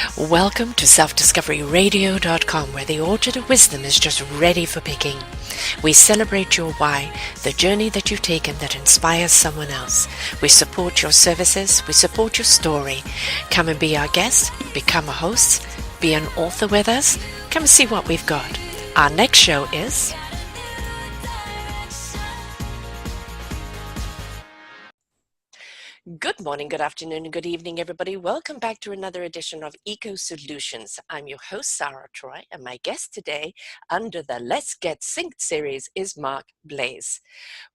Welcome to selfdiscoveryradio.com, where the orchard of wisdom is just ready for picking. We celebrate your why, the journey that you've taken that inspires someone else. We support your services, we support your story. Come and be our guest, become a host, be an author with us. Come and see what we've got. Our next show is... Good morning, good afternoon, and good evening, everybody. Welcome back to another edition of Eco Solutions. I'm your host, Sara Troy, and my guest today under the Let's Get Synced series is Marc BLAISE.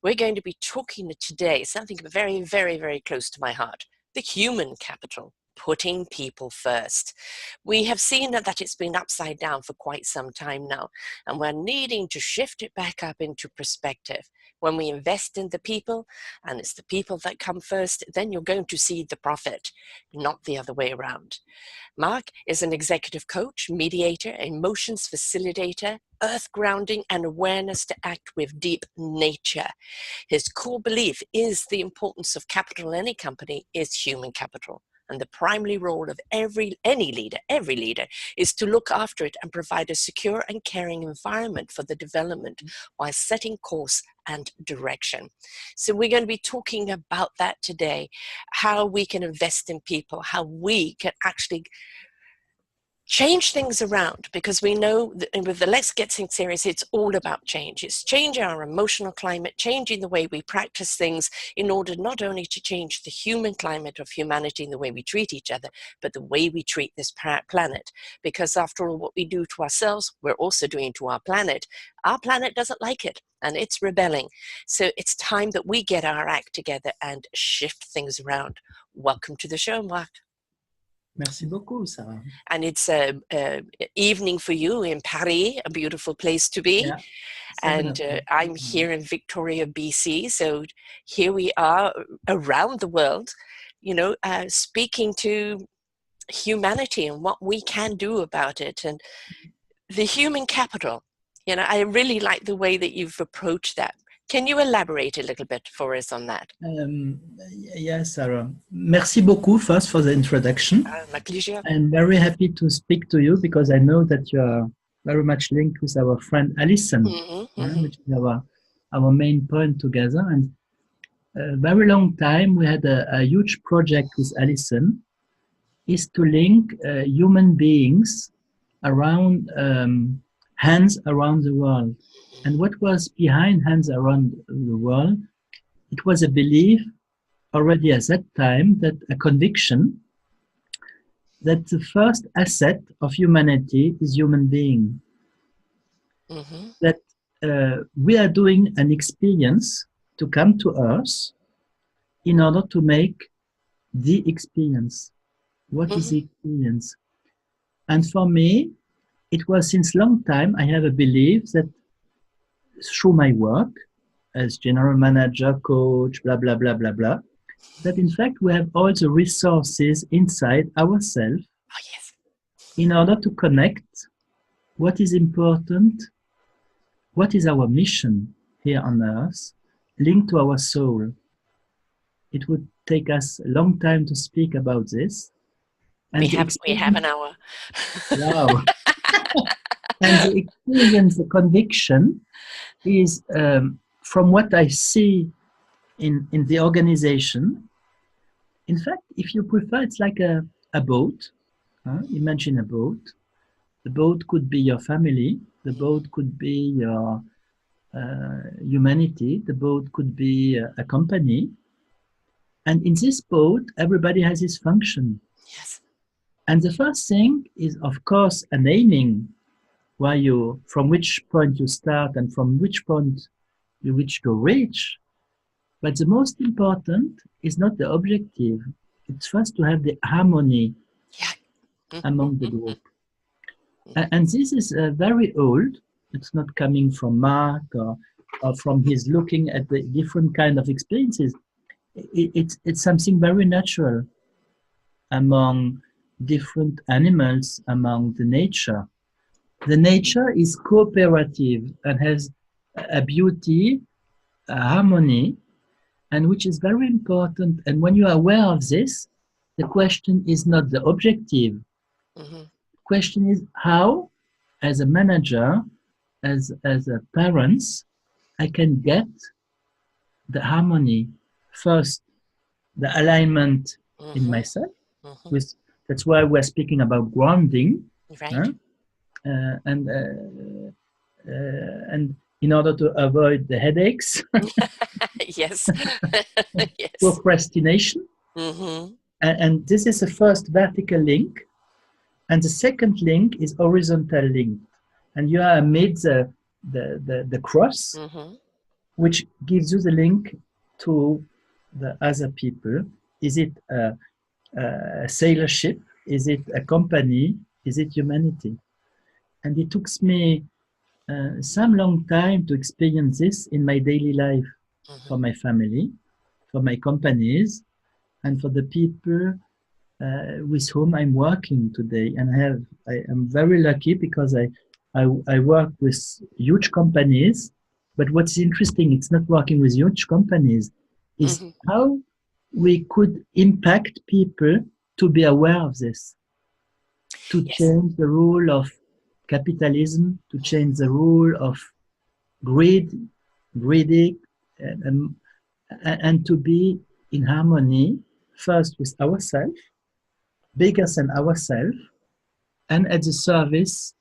We're going to be talking today something very, very, very close to my heart, the human capital. Putting people first. We have seen that it's been upside down for quite some time now, and we're needing to shift it back up into perspective. When we invest in the people, and it's the people that come first, then you're going to see the profit, not the other way around. Marc is an executive coach, mediator, emotions facilitator, earth grounding, and awareness to act with deep nature. His core belief is the importance of capital in any company is human capital. And the primary role of every leader is to look after it and provide a secure and caring environment for the development while setting course and direction. So we're going to be talking about that today, how we can invest in people, how we can actually change things around, because we know that with the Let's Get Synced series, it's all about change. It's changing our emotional climate, changing the way we practice things in order not only to change the human climate of humanity in the way we treat each other, but the way we treat this planet. Because after all, what we do to ourselves, we're also doing to our planet. Our planet doesn't like it, and it's rebelling. So it's time that we get our act together and shift things around. Welcome to the show, Marc. Merci beaucoup, Sarah. And it's an evening for you in Paris, a beautiful place to be. Yeah, and I'm here in Victoria, BC. So here we are around the world, speaking to humanity and what we can do about it. And the human capital, I really like the way that you've approached that. Can you elaborate a little bit for us on that? Yes, Sarah. Merci beaucoup first for the introduction. My pleasure. I'm very happy to speak to you because I know that you are very much linked with our friend Alison, which is our main point together. And a very long time we had a huge project with Alison, is to link human beings around hands around the world. And what was behind Hands Around the World? It was a belief already at that time, that a conviction that the first asset of humanity is human being. That we are doing an experience to come to Earth in order to make the experience. What is the experience? And for me, it was since long time I have a belief that through my work as general manager, coach, blah, blah, blah, blah, blah, that in fact we have all the resources inside ourselves in order to connect what is important, what is our mission here on Earth, linked to our soul. It would take us a long time to speak about this. And we have an hour. Wow. And the experience, the conviction is from what I see in the organization. In fact, if you prefer, it's like a boat. Imagine a boat. The boat could be your family. The boat could be your humanity. The boat could be a company. And in this boat, everybody has his function. Yes. And the first thing is, of course, a naming. From which point you start and from which point you wish to reach. But the most important is not the objective. It's first to have the harmony among the group. And this is very old. It's not coming from Marc or from his looking at the different kind of experiences. It's something very natural among different animals, among the nature. The nature is cooperative and has a beauty, a harmony, and which is very important. And when you are aware of this, the question is not the objective, Question is how, as a manager, as a parents, I can get the harmony first, the alignment in myself. With that's why we're speaking about grounding, Right. And in order to avoid the headaches, Yes. Yes. procrastination, and this is the first vertical link, and the second link is horizontal link, and you are amid the cross, which gives you the link to the other people. Is it a sailorship? Is it a company? Is it humanity? And it took me some long time to experience this in my daily life, for my family, for my companies, and for the people with whom I'm working today. And I am very lucky because I work with huge companies. But what's interesting, it's not working with huge companies, is how we could impact people to be aware of this, to change the rule of capitalism, to change the rule of greedy, and to be in harmony first with ourselves, bigger than ourselves, and at the service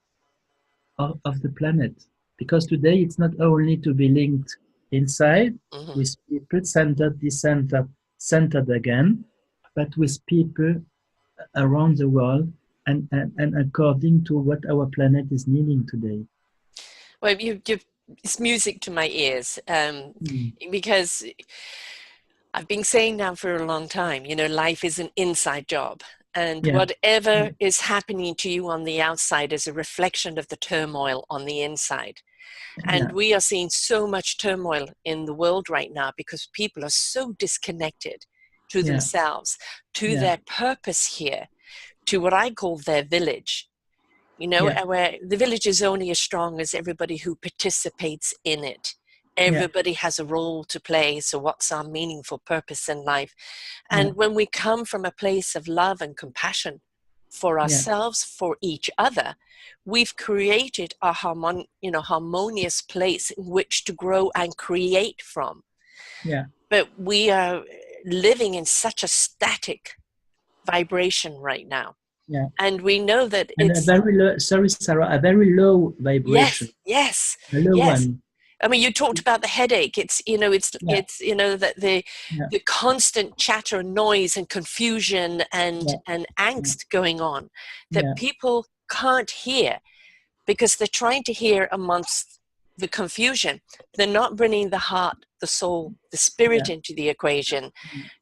of the planet. Because today it's not only to be linked inside with people centered, decentered, centered again, but with people around the world, and according to what our planet is needing today. Well, it's music to my ears, because I've been saying now for a long time, life is an inside job. And whatever is happening to you on the outside is a reflection of the turmoil on the inside. And we are seeing so much turmoil in the world right now because people are so disconnected to themselves, to their purpose here, to what I call their village. Where the village is only as strong as everybody who participates in it. Everybody has a role to play. So what's our meaningful purpose in life? And when we come from a place of love and compassion for ourselves, for each other, we've created a harmonious place in which to grow and create from. But we are living in such a static vibration right now. And we know that it's a very low, sorry, Sarah, a very low vibration. Yes. A low one. I mean, you talked about the headache. It's that the constant chatter, noise, and confusion and angst going on that people can't hear because they're trying to hear amongst the confusion. They're not bringing the heart, the soul, the spirit into the equation,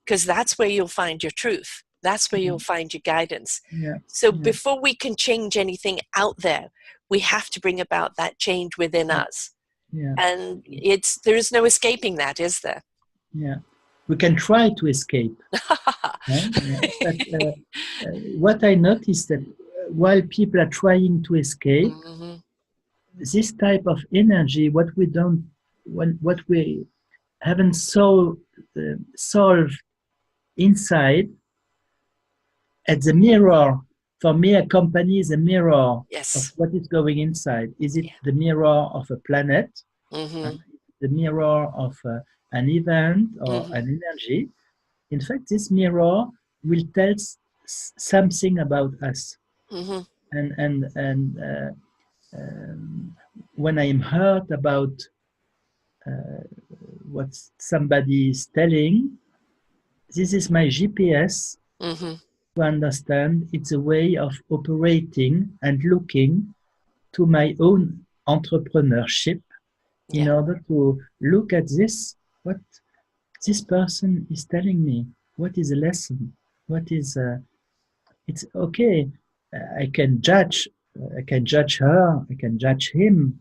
because that's where you'll find your truth. That's where you'll find your guidance. So before we can change anything out there, we have to bring about that change within us. And there is no escaping that, is there? We can try to escape. But what I noticed that while people are trying to escape, this type of energy, what we haven't solved inside, at the mirror. For me, a company is a mirror of what is going inside. Is it the mirror of a planet, the mirror of an event or an energy? In fact, this mirror will tell something about us. And when I am hurt about what somebody is telling, this is my GPS. To understand it's a way of operating and looking to my own entrepreneurship in order to look at this, what this person is telling me, what is a lesson, what is it's okay. I can judge her, I can judge him,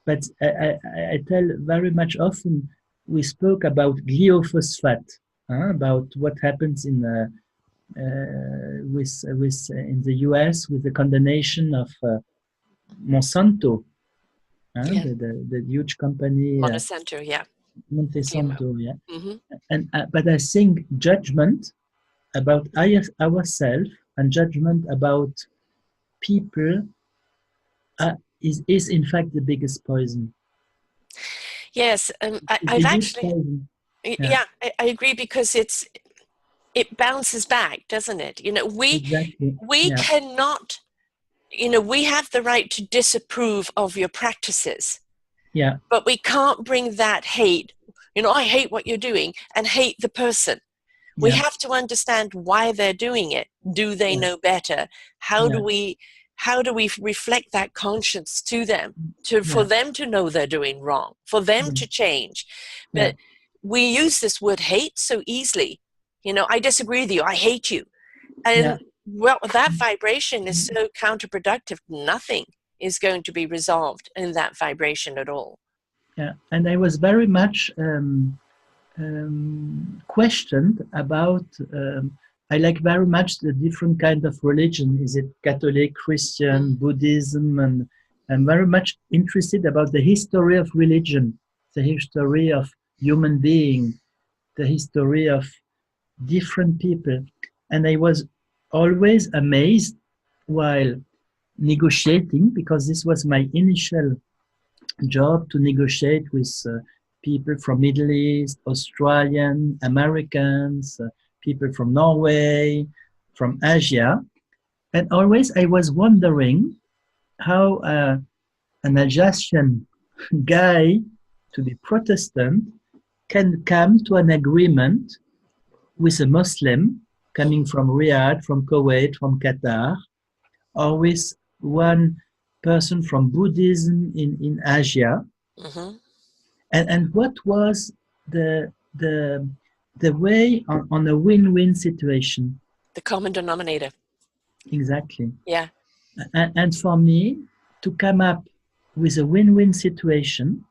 but I tell very much often, we spoke about glyphosate, about what happens in in the US with the condemnation of Monsanto, the huge company. Monsanto, Monsanto, And but I think judgment about ourselves and judgment about people is in fact the biggest poison. Yes, The I've huge actually, poison. Yeah, yeah, I agree, because it bounces back, doesn't it? exactly. We Yeah, cannot, we have the right to disapprove of your practices, yeah, but we can't bring that hate. I hate what you're doing, and hate the person. We yeah, have to understand why they're doing it. Do they yeah, know better? How yeah, do we reflect that conscience to them, for yeah, them to know they're doing wrong, for them yeah, to change? yeah, But we use this word hate so easily. I disagree with you. I hate you. yeah. And well, that vibration is so counterproductive. Nothing is going to be resolved in that vibration at all. Yeah. And I was very much questioned about. I like very much the different kind of religion. Is it Catholic, Christian, Buddhism, and I'm very much interested about the history of religion, the history of human being, the history of different people, and I was always amazed while negotiating, because this was my initial job, to negotiate with people from Middle East, Australian, Americans, people from Norway, from Asia. And always I was wondering how an Alsatian guy, to be Protestant, can come to an agreement with a Muslim coming from Riyadh, from Kuwait, from Qatar, or with one person from Buddhism in Asia. Mm-hmm. And what was the way on a win-win situation? The common denominator. Exactly. Yeah. And for me, to come up with a win-win situation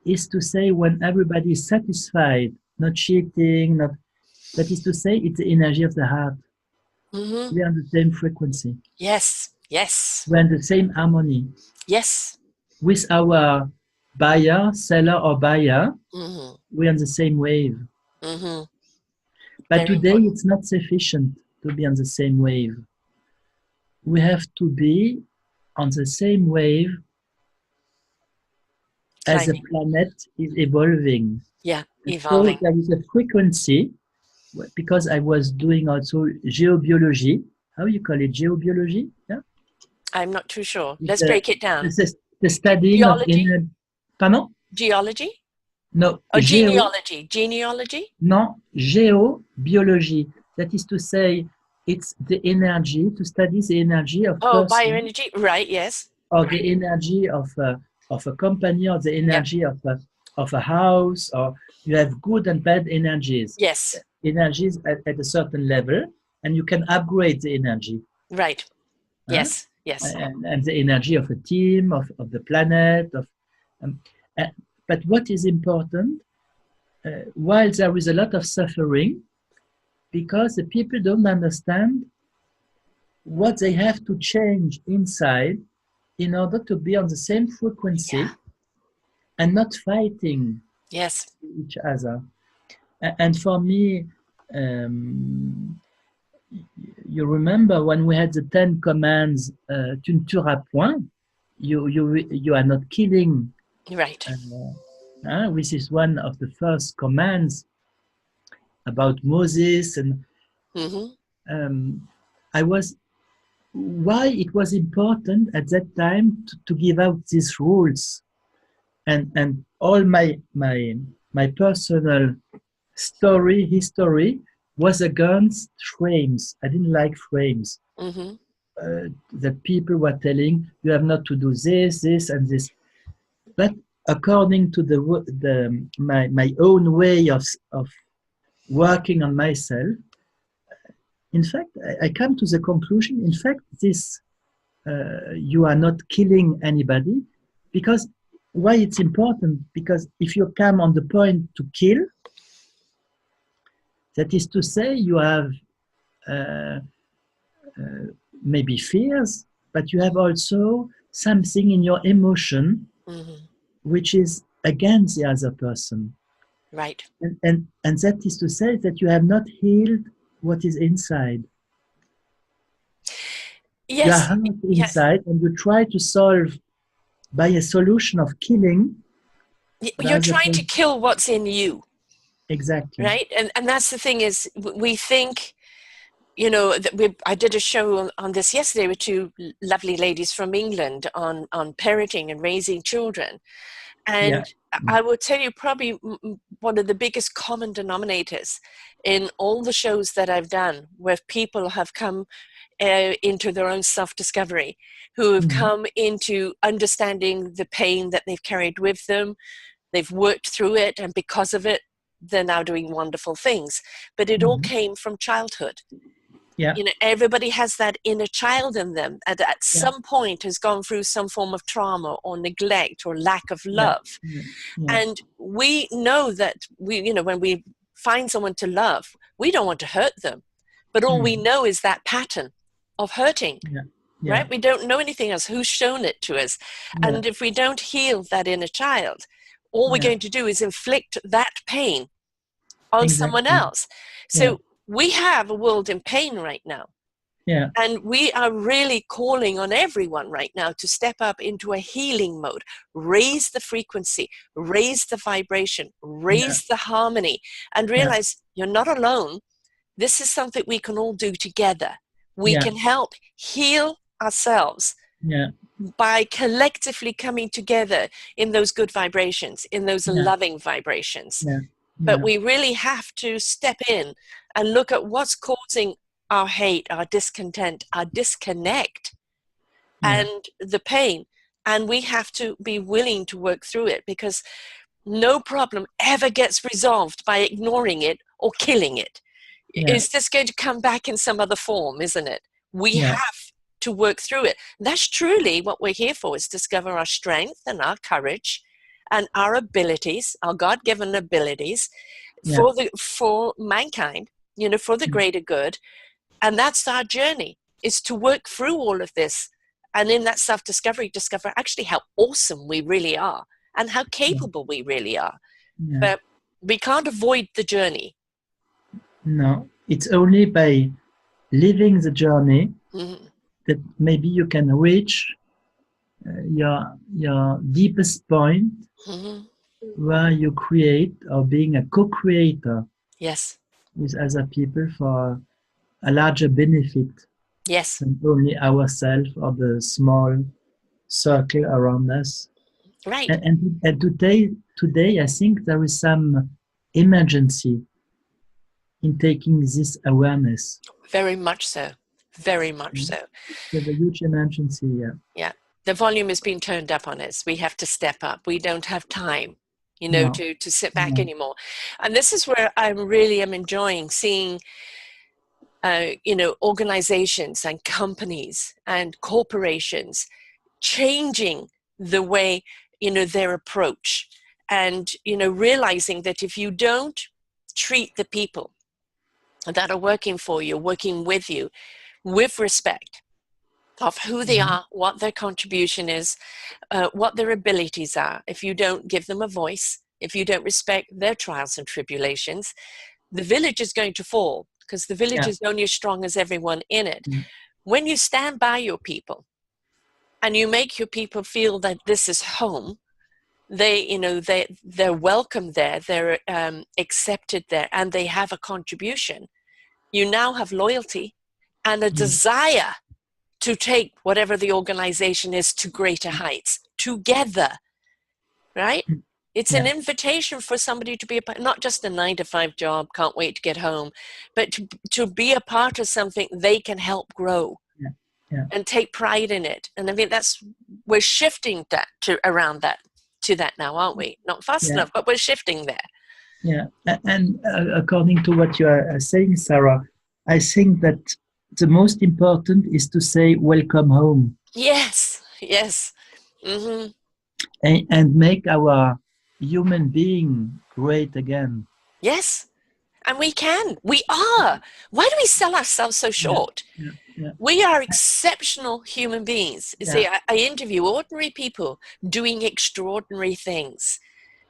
is to say, when everybody is satisfied, not cheating, not, that is to say, it's the energy of the heart. Mm-hmm. We are on the same frequency. Yes. Yes. We're in the same harmony. Yes. With our buyer, seller, or buyer, Mm-hmm. we're on the same wave. Mm-hmm. But Very today, important. it's not sufficient to be on the same wave. We have to be on the same wave as the Climbing. planet is evolving. Yeah. So Evolving. there is a frequency, because I was doing also geobiology. How you call it? Geobiology? Yeah. I'm not too sure. It's Let's break it down. the studying of Geology? inner. Pardon? Geology? No, Or genealogy? Genealogy? no, geobiology. That is to say, it's the energy, to study the energy of Oh, person, bioenergy? Right. Yes. or Right. the energy of a company, or the Yep. energy of a house, or you have good and bad energies. Yes. Energies at a certain level, and you can upgrade the energy. Right. Huh? Yes. Yes. And the energy of a team, of the planet, um, uh, but what is important, while there is a lot of suffering, because the people don't understand what they have to change inside in order to be on the same frequency, Yeah. and not fighting Yes. each other. And for me, um, you remember when we had the 10 commands, tu ne tueras point, you are not killing. Right. Which is one of the first commands about Moses. And I was, why it was important at that time to give out these rules, and all my personal history was against frames. I didn't like frames. That people were telling you have not to do this, and this. But according to my own way of working on myself, in fact, I come to the conclusion, in fact, you are not killing anybody, because why it's important? Because if you come on the point to kill, that is to say, you have maybe fears, but you have also something in your emotion which is against the other person. Right. And that is to say that you have not healed what is inside. You are Yes, hurt yes. inside, and you try to solve by a solution of killing the You're other trying to person. kill what's in you, Exactly. right? And that's the thing is we think, that I did a show on this yesterday with two lovely ladies from England on parenting and raising children. Yeah. And I will tell you probably one of the biggest common denominators in all the shows that I've done where people have come into their own self-discovery, who have Mhm. come into understanding the pain that they've carried with them. They've worked through it, and because of it, they're now doing wonderful things. But it all Mhm. came from childhood. Yeah. Everybody has that inner child in them that at Yeah. some point has gone through some form of trauma or neglect or lack of Yeah. love. Yeah. Yeah. And we know that when we find someone to love, we don't want to hurt them. But all we Mhm. know is that pattern of hurting, Yeah. Yeah. right? We don't know anything else. Who's shown it to us? Yeah. And if we don't heal that inner child, all we're Yeah. going to do is inflict that pain on someone Exactly. else. Yeah. So we have a world in pain right now. Yeah. And we are really calling on everyone right now to step up into a healing mode, raise the frequency, raise the vibration, Yeah. raise the harmony, and Yeah. realize you're not alone. This is something we can all do together. We Yeah. can help heal ourselves Yeah. by collectively coming together in those good vibrations, in those Yeah. loving vibrations. Yeah. But Yeah. we really have to step in and look at what's causing our hate, our discontent, our disconnect, Yeah. and the pain. And we have to be willing to work through it, because no problem ever gets resolved by ignoring it or killing it. Yeah. It's just going to come back in some other form, isn't it? We Yeah. have to work through it. That's truly what we're here for, is discover our strength and our courage and our abilities, our God-given abilities Yeah. for mankind, for the Mm. greater good. And that's our journey, is to work through all of this. And in that self-discovery, discover actually how awesome we really are and how Yeah. capable we really are. Yeah. But we can't avoid the journey. No, it's only by living the journey Mm-hmm. that maybe you can reach your deepest point Mm-hmm. where you create or being a co-creator Yes. with other people for a larger benefit Yes. than only ourselves or the small circle around us. Right. And today, I think there is some emergency in taking this awareness. Very much so. Very much Mm. so. There's a huge emergency. Yeah. Yeah. The volume has been turned up on us. We have to step up. We don't have time, No. to sit back No. anymore. And this is where I really am enjoying seeing, organizations and companies and corporations changing the way, their approach, and, realizing that if you don't treat the people that are working for you, working with you, with respect of who they Mhm. are, what their contribution is, what their abilities are, if you don't give them a voice, if you don't respect their trials and tribulations, the village is going to fall, because the village Yeah. is only as strong as everyone in it. Mm. When you stand by your people and you make your people feel that this is home, they're welcome there, they're accepted there, and they have a contribution. You now have loyalty and a Mm. desire to take whatever the organization is to greater heights together, right? Mm. It's an Yeah. invitation for somebody to be not just a 9 to 5 job, can't wait to get home, but to be a part of something they can help grow Yeah. Yeah. and take pride in it. And I think we're shifting that to that now, aren't we? Not fast Yeah. enough, but we're shifting there. Yeah. And according to what you are saying, Sarah, I think that the most important is to say welcome home Yes, yes. Mm-hmm. and make our human being great again. Yes. And we are. Why do we sell ourselves so Yeah. short? Yeah. Yeah. We are exceptional human beings. You Yeah. see, I interview ordinary people doing extraordinary things.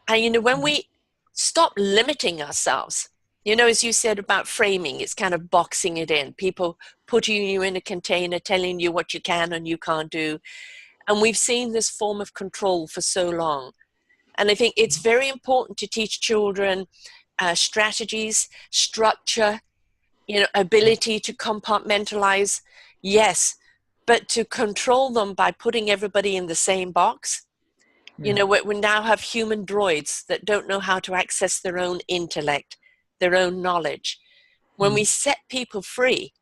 And when we stop limiting ourselves You know, as you said about framing, it's kind of boxing it in. People putting you in a container, telling you what you can and you can't do. And we've seen this form of control for so long. And I think it's very important to teach children strategies, structure, ability to compartmentalize. Yes, but to control them by putting everybody in the same box. Yeah. We now have human droids that don't know how to access their own intellect, their own knowledge. When we set people free,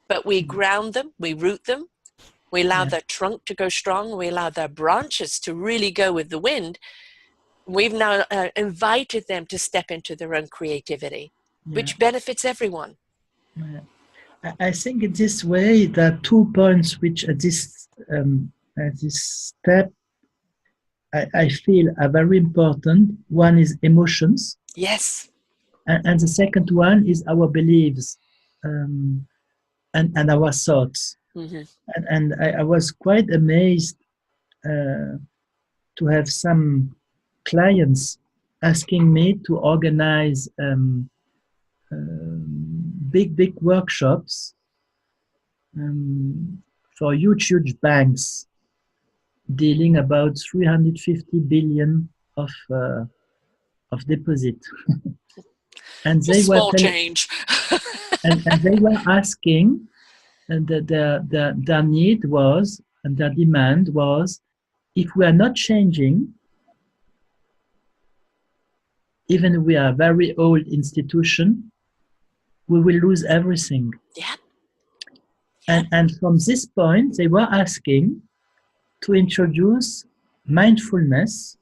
but we ground them, we root them, we allow their trunk to go strong, we allow their branches to really go with the wind, we've now invited them to step into their own creativity, which benefits everyone. I think in this way, there are 2 points which at this step I feel are very important. One is emotions. Yes. And the second one is our beliefs and our thoughts. And I was quite amazed to have some clients asking me to organize big workshops for huge banks dealing about 350 billion of deposit. And they were small change. and they were asking, and their need was, and their demand was, if we are not changing, even if we are a very old institution, we will lose everything. Yeah. And from this point, they were asking to introduce mindfulness.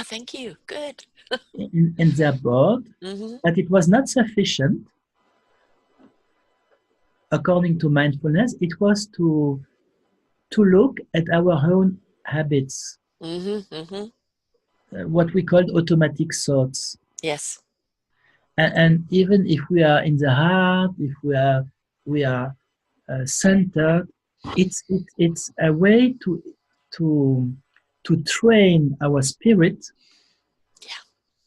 Thank you. Good. in their board, but it was not sufficient. According to mindfulness, it was to look at our own habits, what we called automatic thoughts. Yes. And even if we are in the heart, if we are centered, it's a way to train our spirit.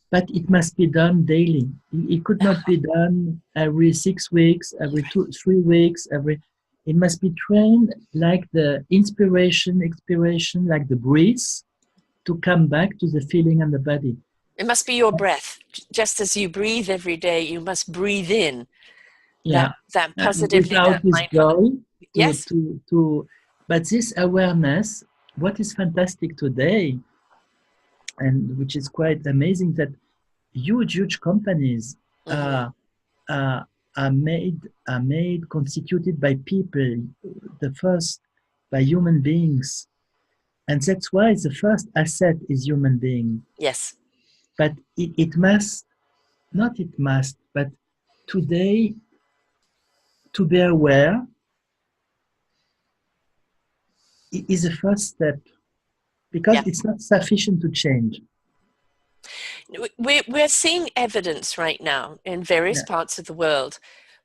But it must be done daily. It could not be done every 6 weeks, every 3 weeks, it must be trained like the inspiration, expiration, like the breath, to come back to the feeling and the body. It must be your breath. Just as you breathe every day, you must breathe in that positively, without this joy. Yes. But this awareness, what is fantastic today, and which is quite amazing, that huge companies are made, constituted by people, the first by human beings, and that's why the first asset is human being. Yes. But it must, but today, to be aware is the first step, because it's not sufficient to change. We're seeing evidence right now in various parts of the world,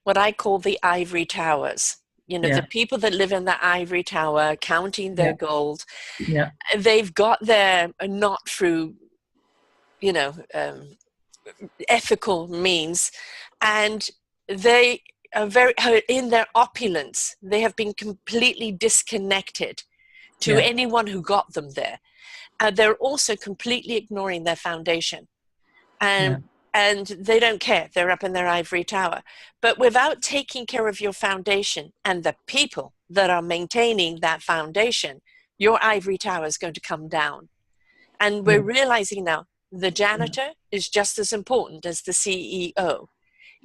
what I call the ivory towers. The people that live in the ivory tower, counting their gold, they've got there not through, ethical means, and they are in their opulence. They have been completely disconnected to anyone who got them there. They're also completely ignoring their foundation. And they don't care. They're up in their ivory tower. But without taking care of your foundation and the people that are maintaining that foundation, your ivory tower is going to come down. And we're realizing now the janitor is just as important as the CEO.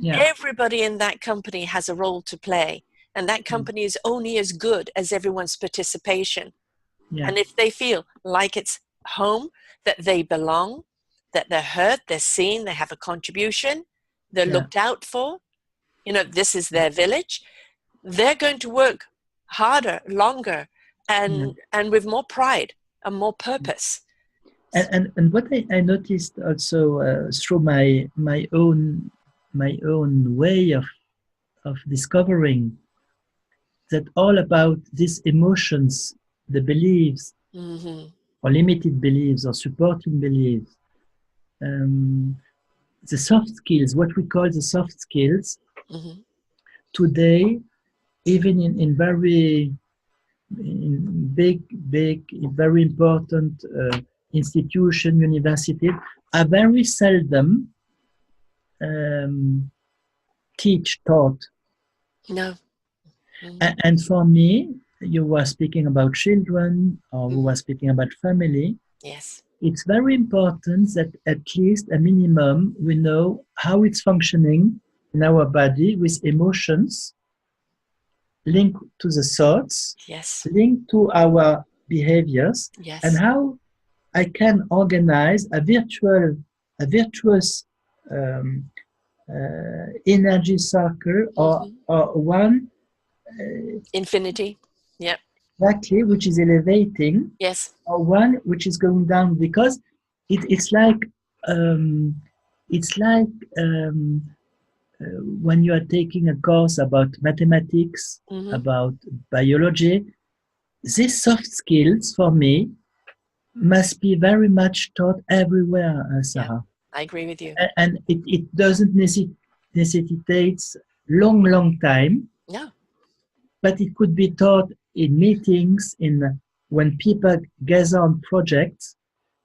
Everybody in that company has a role to play. And that company is only as good as everyone's participation. And if they feel like it's home, that they belong, that they're heard, they're seen, they have a contribution, they're looked out for, this is their village, they're going to work harder, longer, and with more pride and more purpose. And what I noticed also through my own way of discovering, that all about these emotions, the beliefs, or limited beliefs or supporting beliefs, the soft skills, what we call the soft skills, Mm-hmm. today, even in very in big, very important institution, universities, are very seldom um, taught. No. Mm-hmm. And for me, you were speaking about children, or we Mm-hmm. were speaking about family. Yes. It's very important that at least a minimum we know how it's functioning in our body with emotions linked to the thoughts, Yes. linked to our behaviors, and Yes. how I can organize a virtuous um, energy circle, Mm-hmm. or one Infinity. Yep. exactly which is elevating, Yes. or one which is going down, because it's like um, it's like um, when you are taking a course about mathematics, Mm-hmm. about biology. These soft skills for me must be very much taught everywhere, Yeah. Sarah. I agree with you. And it doesn't necessitate long time, No. but it could be taught in meetings, in when people gather on projects.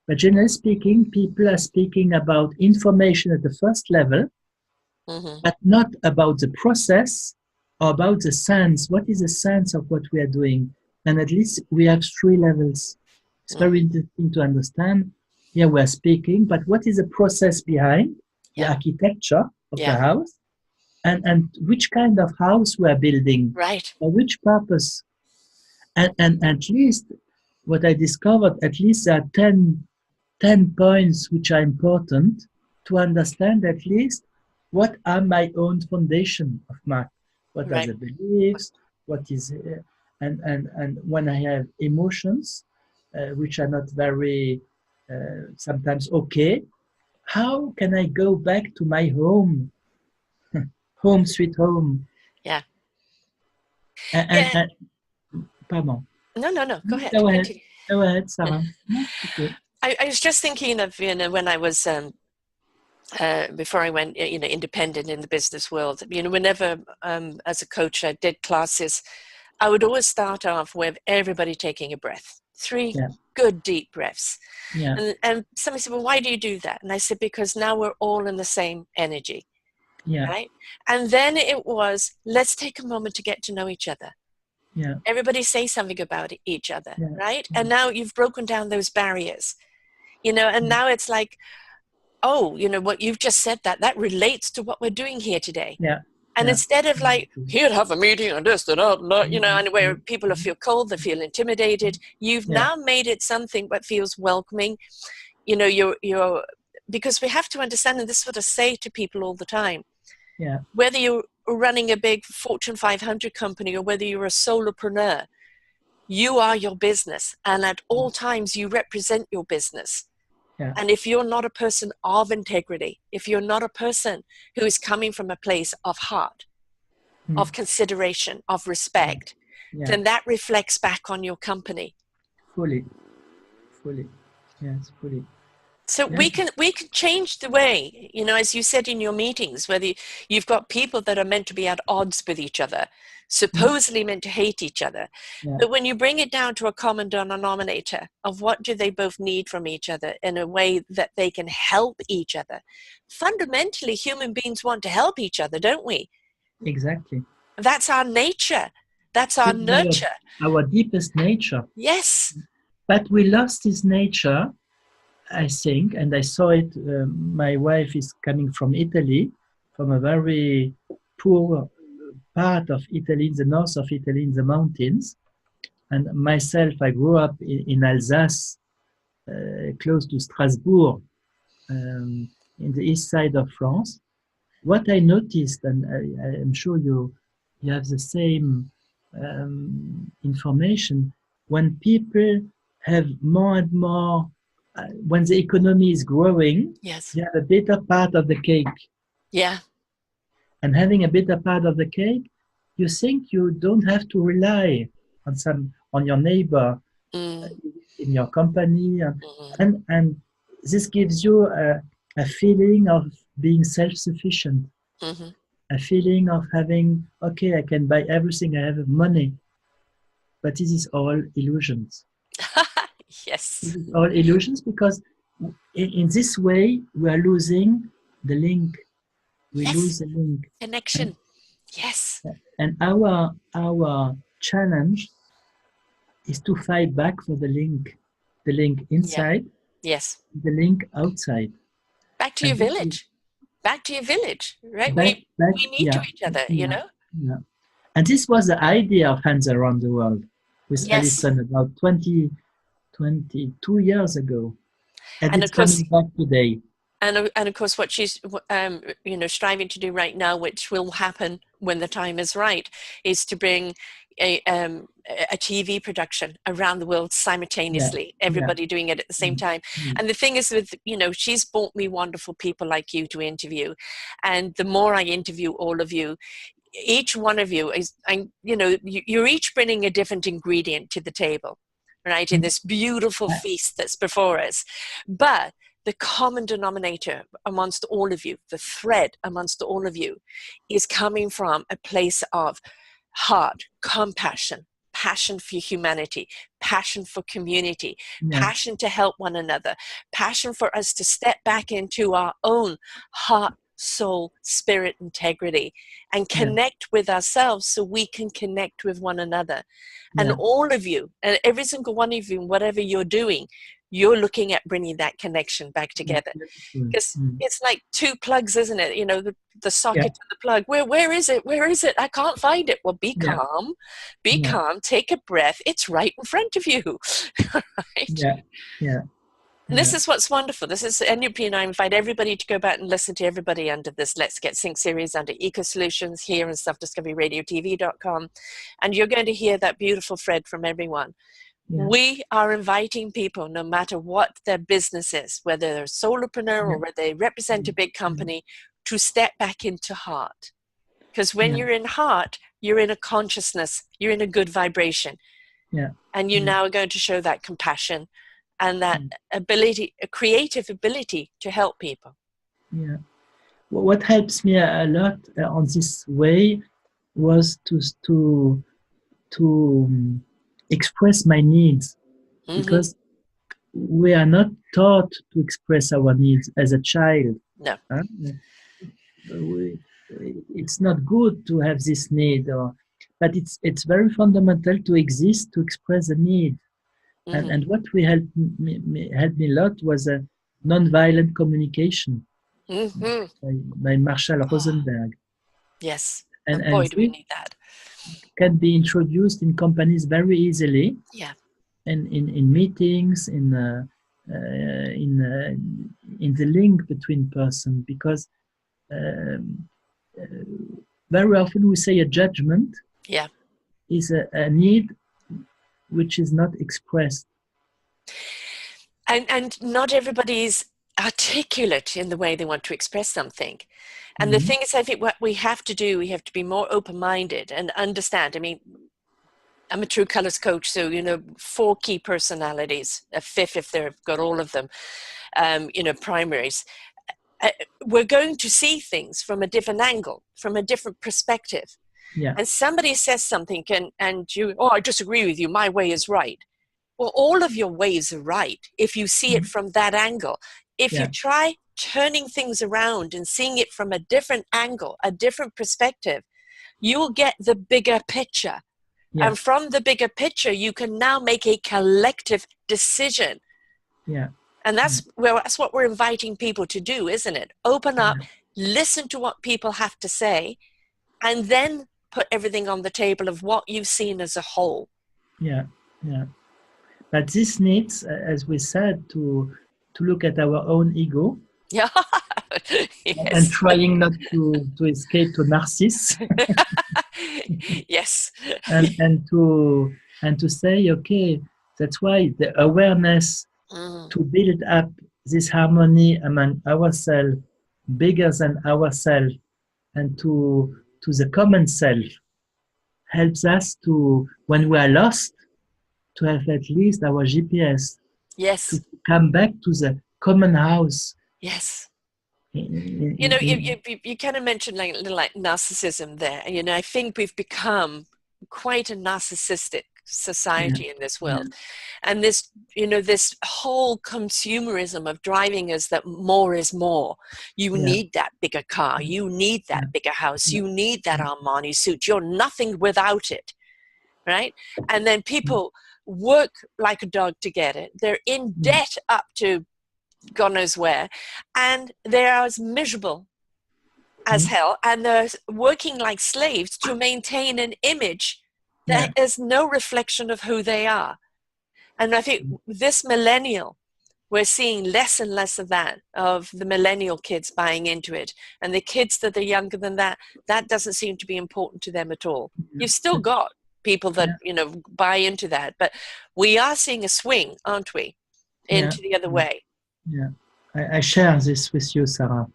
But generally speaking, people are speaking about information at the first level, Mm-hmm. but not about the process or about the sense. What is the sense of what we are doing? And at least we have three levels. It's very Mm-hmm. interesting to understand. Here we are speaking, but what is the process behind the Yeah. architecture of the Yeah. house, and which kind of house we are building, Right. for which purpose? And at least what I discovered, at least there are 10 points which are important to understand at least what are my own foundation of Mark. What are Right. the beliefs? What is and when I have emotions which are not very sometimes okay, how can I go back to my home, home sweet home? Yeah. And, Yeah. and pardon. No, no, no. Go ahead. Go ahead. Continue. Go ahead, Sarah. No, okay. I was just thinking of, when I was before I went, independent in the business world, whenever as a coach I did classes, I would always start off with everybody taking a breath, three Yeah. good deep breaths. Yeah. And somebody said, well, why do you do that? And I said, because now we're all in the same energy, Yeah. right? And then it was, let's take a moment to get to know each other. Yeah. Everybody say something about each other, Yeah. right? Yeah. And now you've broken down those barriers, and now it's like, oh, what you've just said, that relates to what we're doing here today. Yeah. And Yeah. instead of like, here, have a meeting on this, and where people feel cold, they feel intimidated, you've Yeah. now made it something that feels welcoming. You're because we have to understand, and this is what I say to people all the time, Yeah. whether you're running a big Fortune 500 company or whether you're a solopreneur, you are your business. And at all times, you represent your business. Yeah. And if you're not a person of integrity, if you're not a person who is coming from a place of heart, of consideration, of respect, Yeah. then that reflects back on your company. Fully. Yes, fully. So Yeah. we can change the way, as you said in your meetings, whether you've got people that are meant to be at odds with each other, supposedly meant to hate each other. Yeah. But when you bring it down to a common denominator of what do they both need from each other in a way that they can help each other, fundamentally human beings want to help each other, don't we? Exactly. That's our nature. That's our This is nurture. our deepest nature. Yes. But we lost this nature, I think, and I saw it. My wife is coming from Italy, from a very poor part of Italy, in the north of Italy, in the mountains. And myself, I grew up in Alsace, close to Strasbourg, in the east side of France. What I noticed, and I am sure you have the same information, when people have more and more, when the economy is growing, Yes. you have a better part of the cake. Yeah. And having a better part of the cake, you think you don't have to rely on your neighbor in your company, and this gives you a feeling of being self-sufficient, a feeling of having, okay, I can buy everything, I have money, but this is all illusions. Yes. This is all illusions because in this way we are losing the link. We lose the link. Connection. Yes. And our challenge is to fight back for the link inside, yes, the link outside. Back to your village. Back to your village, right? Back, we need to each other, you know? Yeah. And this was the idea of Hands Around the World with Alison about 22 years ago. And it's coming back today. And of course, what she's striving to do right now, which will happen when the time is right, is to bring a TV production around the world simultaneously, everybody doing it at the same time. And the thing is with, she's brought me wonderful people like you to interview. And the more I interview all of you, each one of you is, you're each bringing a different ingredient to the table, right? In this beautiful feast that's before us. But the common denominator amongst all of you, the thread amongst all of you, is coming from a place of heart, compassion, passion for humanity, passion for community, passion to help one another, passion for us to step back into our own heart, soul, spirit integrity and connect with ourselves so we can connect with one another. And all of you, and every single one of you, whatever you're doing, you're looking at bringing that connection back together. Because it's like two plugs, isn't it? The socket and the plug. Where is it? Where is it? I can't find it. Well, be calm. Be calm. Take a breath. It's right in front of you. Right? And this is what's wonderful. This is NUP, and I invite everybody to go back and listen to everybody under this Let's Get Sync series under Eco Solutions here on selfdiscoveryradiotv.com. And you're going to hear that beautiful thread from everyone. We are inviting people, no matter what their business is, whether they're a solopreneur or whether they represent a big company, to step back into heart. Because when you're in heart, you're in a consciousness, you're in a good vibration. And you now are going to show that compassion and that ability, a creative ability to help people. What helps me a lot on this way was to express my needs, because we are not taught to express our needs as a child. No. It's not good to have this need, but it's very fundamental to exist, to express a need. And what helped me a lot was a nonviolent communication by Marshall Rosenberg. Yes, and boy, do we need that. Can be introduced in companies very easily. And in meetings, in the link between person, because very often we say a judgment is a need which is not expressed. And not everybody is articulate in the way they want to express something. And the thing is, I think what we have to do, we have to be more open-minded and understand. I mean, I'm a true colors coach, so, 4 key personalities, a 5th if they've got all of them, primaries. We're going to see things from a different angle, from a different perspective. And somebody says something and you, I disagree with you, my way is right. Well, all of your ways are right if you see it from that angle. If you try turning things around and seeing it from a different angle, a different perspective, you will get the bigger picture. And from the bigger picture, you can now make a collective decision. And that's what we're inviting people to do, isn't it? Open up, listen to what people have to say, and then put everything on the table of what you've seen as a whole. But this needs, as we said, to look at our own ego. And trying not to escape to narciss. And to say, okay, that's why the awareness to build up this harmony among ourselves, bigger than ourselves, and to the common self, helps us to, when we are lost, to have at least our GPS. To come back to the common house. You know, you kind of mentioned like a little like narcissism there. And, you know, I think we've become quite a narcissistic society in this world. And this, you know, this whole consumerism of driving us that more is more. You need that bigger car. You need that bigger house. You need that Armani suit. You're nothing without it, right? And then people work like a dog to get it. They're in debt up to God knows where, and they're as miserable as hell, and they're working like slaves to maintain an image that is no reflection of who they are. And I think this millennial, we're seeing less and less of that, of the millennial kids buying into it. And the kids that are younger than that, that doesn't seem to be important to them at all. You've still got people that, you know, buy into that, but we are seeing a swing, aren't we, into the other way. Yeah, I share this with you, Sarah.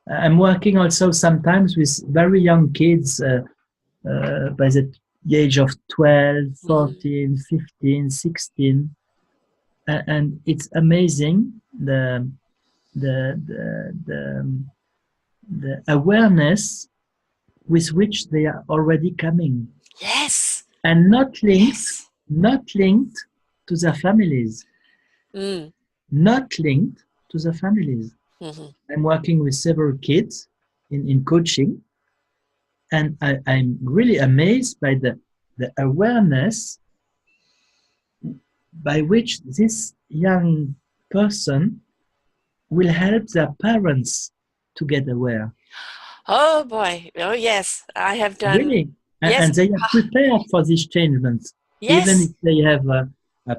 I'm working also sometimes with very young kids by the age of 12, 14, 15, 16. And it's amazing the awareness with which they are already coming. Yes. And not linked to their families. Not linked to the families. I'm working with several kids in coaching, and I'm really amazed by the awareness by which this young person will help their parents to get aware. Oh boy! Oh yes, I have done. Really, and they are prepared for these changements. Yes. Even if they have a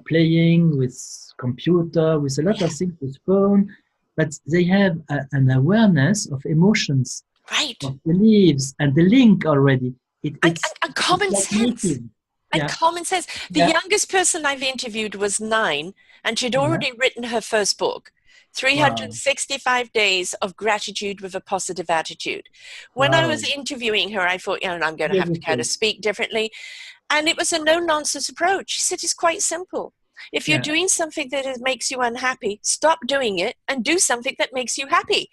playing with computer, with a lot of things, with phone, but they have an awareness of emotions, of beliefs, and the link already. And common sense. And common sense. The youngest person I've interviewed was 9, and she'd already written her first book, 365 Days of Gratitude with a Positive Attitude. When I was interviewing her, I thought, you know, I'm going to have to kind of speak differently. And it was a no-nonsense approach. She said, it's quite simple. If you're doing something that makes you unhappy, stop doing it and do something that makes you happy.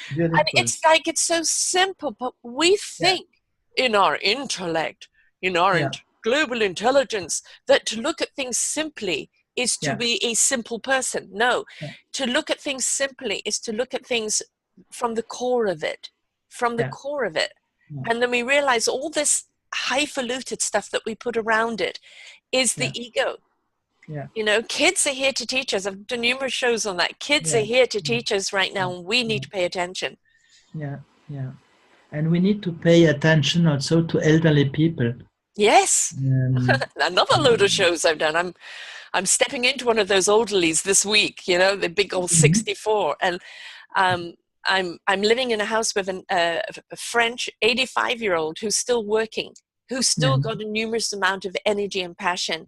Beautiful. And it's like, it's so simple, but we think in our intellect, in our global intelligence, that to look at things simply is to be a simple person. No, to look at things simply is to look at things from the core of it, core of it. And then we realize all this highfalutin stuff that we put around it is the ego. You know, kids are here to teach us. I've done numerous shows on that. Kids are here to teach us right now, and we need to pay attention. And we need to pay attention also to elderly people. Yes. Another load of shows I've done. I'm stepping into one of those elderlies this week, you know, the big old 64. And I'm living in a house with a French 85-year-old who's still working, who's still got a numerous amount of energy and passion.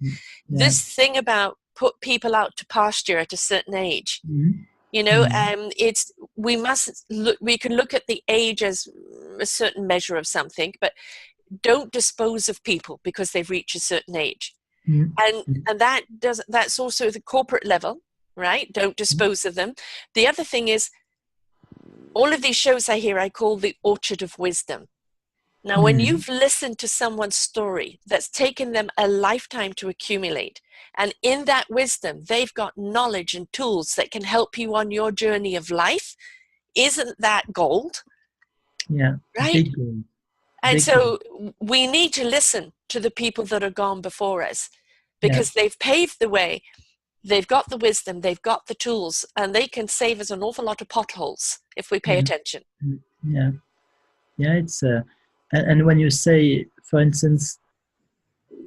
This thing about put people out to pasture at a certain age, you know, we can look at the age as a certain measure of something, but don't dispose of people because they've reached a certain age. And that's also the corporate level, right? Don't dispose of them. The other thing is, all of these shows I hear, I call the orchard of wisdom. Now, when you've listened to someone's story that's taken them a lifetime to accumulate, and in that wisdom, they've got knowledge and tools that can help you on your journey of life, isn't that gold? Yeah. Right? And so we need to listen to the people that are gone before us, because they've paved the way. They've got the wisdom, they've got the tools, and they can save us an awful lot of potholes if we pay attention. It's and when you say, for instance,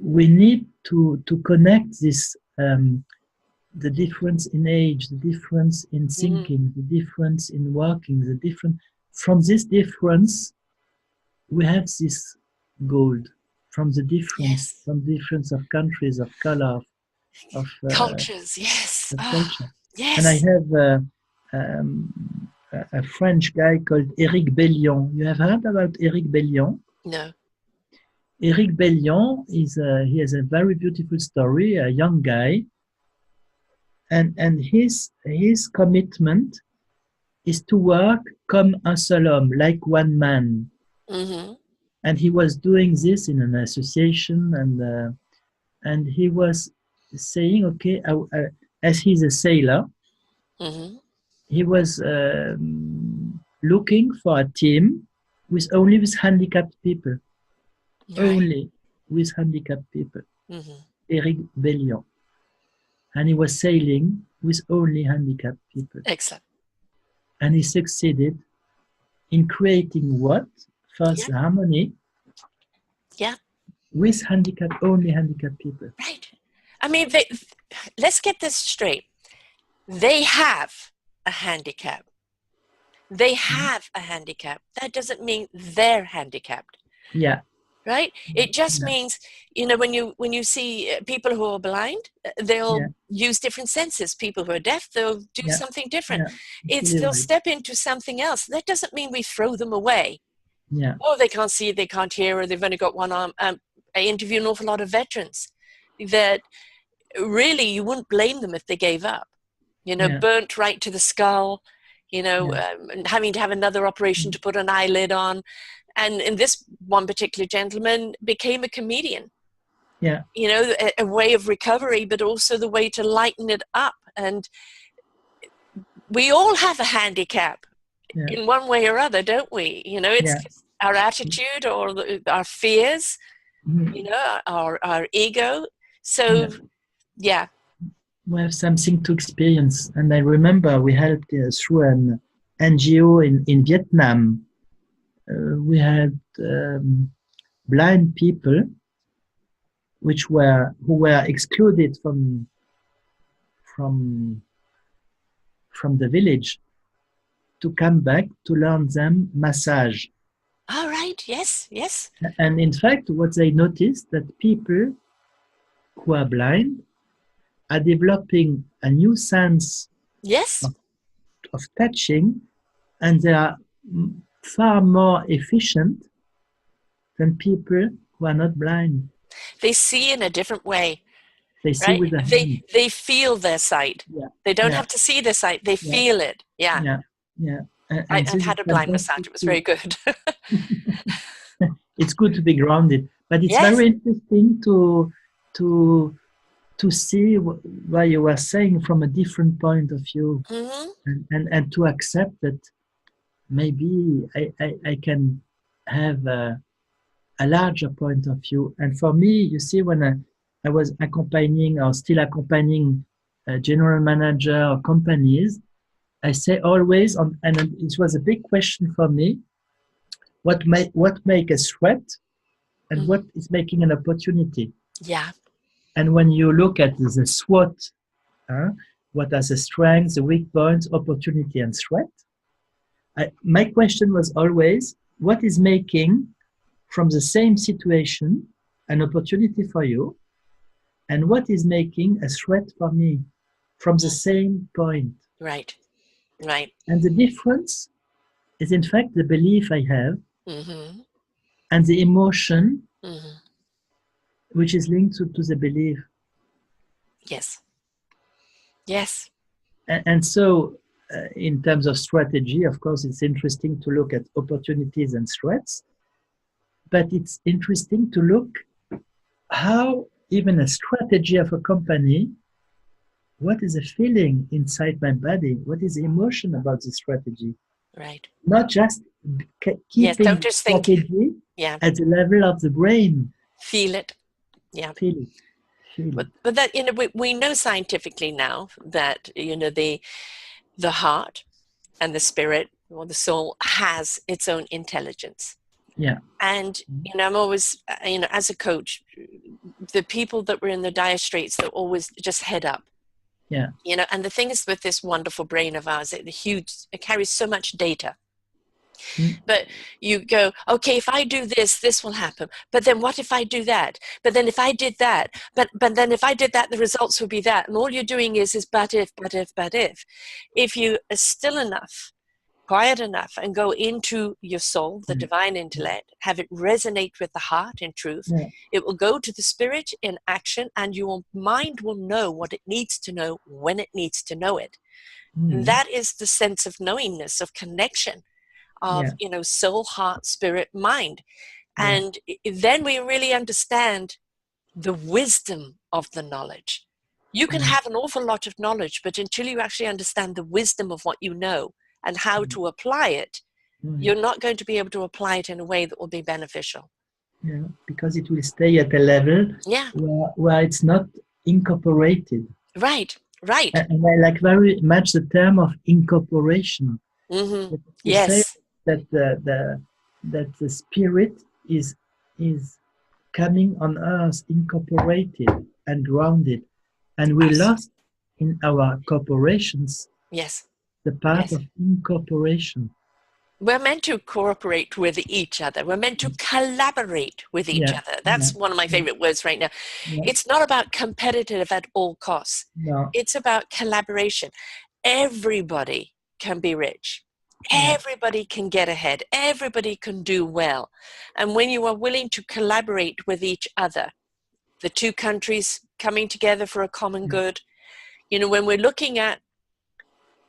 we need to connect this the difference in age, the difference in thinking, the difference in working, the different, from this difference we have this gold, from the difference, from difference of countries, of color, of cultures, of culture. Yes. And I have a French guy called Éric Bellion. You have heard about Éric Bellion? No. Éric Bellion he has a very beautiful story, a young guy, and his commitment is to work comme un seul homme, like one man. Mm-hmm. And he was doing this in an association, and he was saying, okay, as he's a sailor, Mm-hmm. he was looking for a team with handicapped people, Right. only with handicapped people. Mm-hmm. Eric Bellion. And he was sailing with only handicapped people. Excellent. And he succeeded in creating what? First, Yeah. harmony. Yeah. With only handicapped people. Right. I mean, let's get this straight. They have a handicap. They have a handicap. That doesn't mean they're handicapped. Yeah. Right? It just means, when you see people who are blind, they'll use different senses. People who are deaf, they'll do something different. They'll step into something else. That doesn't mean we throw them away. Yeah. Oh, they can't see, they can't hear, or they've only got one arm. I interview an awful lot of veterans that really you wouldn't blame them if they gave up. Burnt right to the skull, having to have another operation to put an eyelid on. And in this one particular gentleman became a comedian. Yeah. A way of recovery, but also the way to lighten it up. And we all have a handicap in one way or other, don't we? It's our attitude or our fears, our ego. So, yeah. We have something to experience. And I remember we helped through an NGO in Vietnam. We had blind people who were excluded from the village to come back to learn them massage. All right. Yes. And in fact, what they noticed that people who are blind are developing a new sense of touching, and they are far more efficient than people who are not blind. They see in a different way. They see with the hand. They feel their sight. Yeah. They don't have to see their sight. They feel it. Yeah. I had a blind massage. It was very good. It's good to be grounded, but it's very interesting to see what you were saying from a different point of view, and to accept that maybe I can have a larger point of view. And for me, you see, when I was accompanying or still accompanying a general manager or companies, I say always, and it was a big question for me, what make a threat and what is making an opportunity. Yeah. And when you look at the SWOT, what are the strengths, the weak points, opportunity, and threat, my question was always, what is making from the same situation an opportunity for you, and what is making a threat for me from the same point? Right. And the difference is, in fact, the belief I have and the emotion which is linked to the belief. Yes. And so, in terms of strategy, of course, it's interesting to look at opportunities and threats, but it's interesting to look how even a strategy of a company, what is the feeling inside my body? What is the emotion about the strategy? Right. Not just keeping don't just strategy at the level of the brain. Feel it. Yeah. Feel it. But that, we know scientifically now that, the heart and the spirit or the soul has its own intelligence. Yeah. And, I'm always, as a coach, the people that were in the dire straits, that always just head up. Yeah. And the thing is with this wonderful brain of ours, it carries so much data. But you go, okay, if I do this, this will happen. But then what if I do that? But then if I did that, but then if I did that, the results would be that. And all you're doing is but if. If you are still enough quiet enough and go into your soul, the divine intellect, have it resonate with the heart in truth, it will go to the spirit in action, and your mind will know what it needs to know when it needs to know it. And that is the sense of knowingness, of connection, of, soul, heart, spirit, mind. And then we really understand the wisdom of the knowledge. You can have an awful lot of knowledge, but until you actually understand the wisdom of what you know and how to apply it, you're not going to be able to apply it in a way that will be beneficial. Yeah, because it will stay at a level where it's not incorporated. Right, right. And I like very much the term of incorporation. Yes. Say that the spirit is coming on earth incorporated and grounded, and we lost in our corporations the part of incorporation. We're meant to cooperate with each other. We're meant to collaborate with each other. That's one of my favorite words right now. It's not about competitive at all costs. It's about collaboration. Everybody can be rich. Everybody can get ahead. Everybody can do well. And when you are willing to collaborate with each other, the two countries coming together for a common good, when we're looking at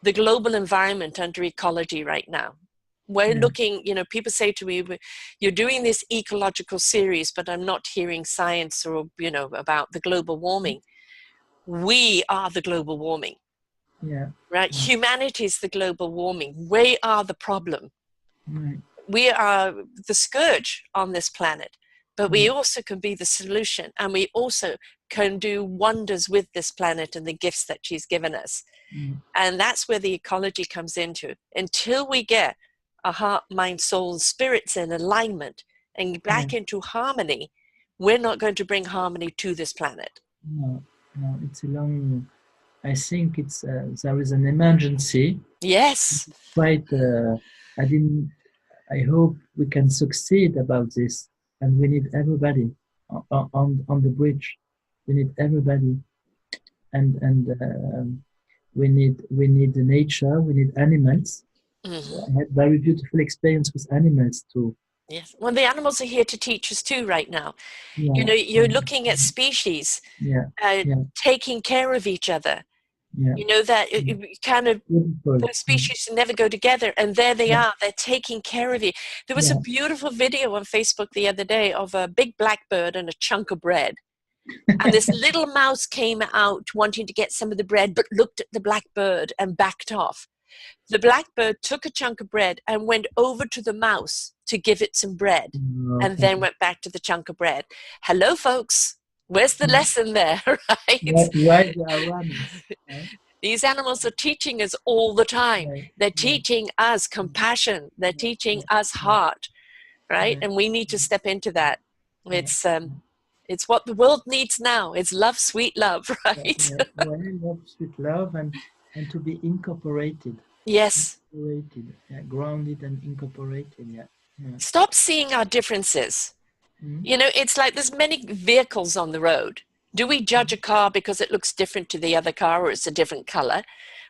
the global environment under ecology right now, we're looking, people say to me, you're doing this ecological series, but I'm not hearing science or, about the global warming. We are the global warming. Right? Humanity is the global warming. We are the problem. We are the scourge on this planet, but we also can be the solution, and we also can do wonders with this planet and the gifts that she's given us. And that's where the ecology comes into. Until we get our heart, mind, soul, and spirits in alignment and back into harmony, we're not going to bring harmony to this planet. No, it's a long. I think it's there is an emergency. Yes. Quite. I hope we can succeed about this, and we need everybody on the bridge. We need everybody, and we need the nature. We need animals. I had very beautiful experience with animals too. Yes. Well, the animals are here to teach us too right now. You're looking at species taking care of each other. That kind of those species never go together, and there they are. They're taking care of you. There was a beautiful video on Facebook the other day of a big blackbird and a chunk of bread. And this little mouse came out wanting to get some of the bread, but looked at the blackbird and backed off. The blackbird took a chunk of bread and went over to the mouse to give it some bread, and then went back to the chunk of bread. Hello, folks. Where's the lesson there, right? These animals are teaching us all the time. They're teaching us compassion. They're teaching us heart, right? And we need to step into that. It's what the world needs now. It's love, sweet love, right? Love, sweet love, and to be incorporated. Yes. Incorporated, grounded and incorporated. Stop seeing our differences. It's like there's many vehicles on the road. Do we judge a car because it looks different to the other car or it's a different color?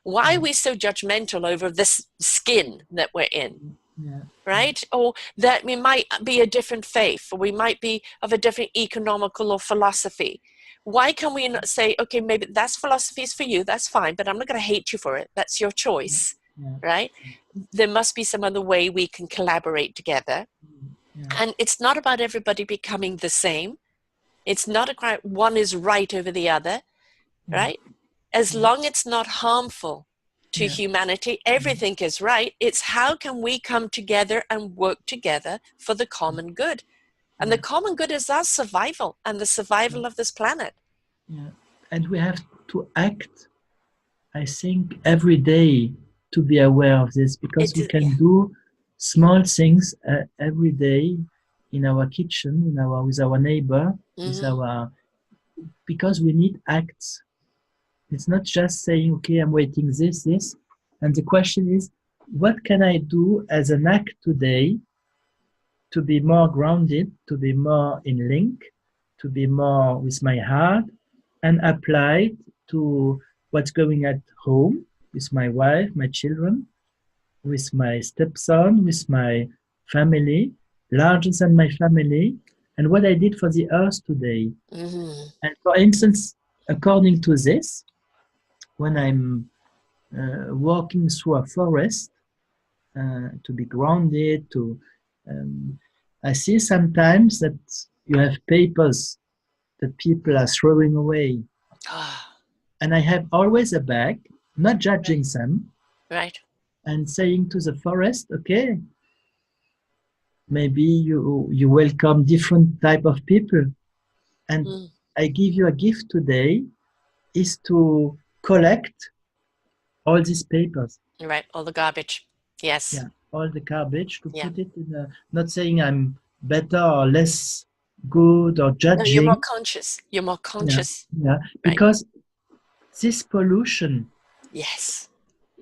Why are we so judgmental over this skin that we're in? Right? Or that we might be a different faith, or we might be of a different economical or philosophy. Why can we not say, okay, maybe that's philosophy is for you, that's fine, but I'm not going to hate you for it. That's your choice, right? There must be some other way we can collaborate together. And it's not about everybody becoming the same. It's not about one is right over the other, right? As long as it's not harmful to humanity, everything is right. It's how can we come together and work together for the common good? And the common good is our survival and the survival of this planet. And we have to act, I think, every day to be aware of this, because we can do small things every day in our kitchen, with our neighbor, because we need acts. It's not just saying, okay, I'm waiting this. And the question is, what can I do as an act today to be more grounded, to be more in link, to be more with my heart, and apply it to what's going at home with my wife, my children, with my stepson, with my family, larger than my family, and what I did for the earth today. And for instance, according to this, when I'm walking through a forest, to be grounded, um, I see sometimes that you have papers that people are throwing away. Ah, And I have always a bag, not judging right. them, Right. and saying to the forest, okay, maybe you welcome different type of people. And Mm. I give you a gift today is to collect all these papers. Right. All the garbage. Yes. Yeah, all the garbage to Yeah. put it in a, not saying I'm better or less good or No, you're more judging. conscious. You're more Yeah, conscious. yeah, Right. because this pollution Yes.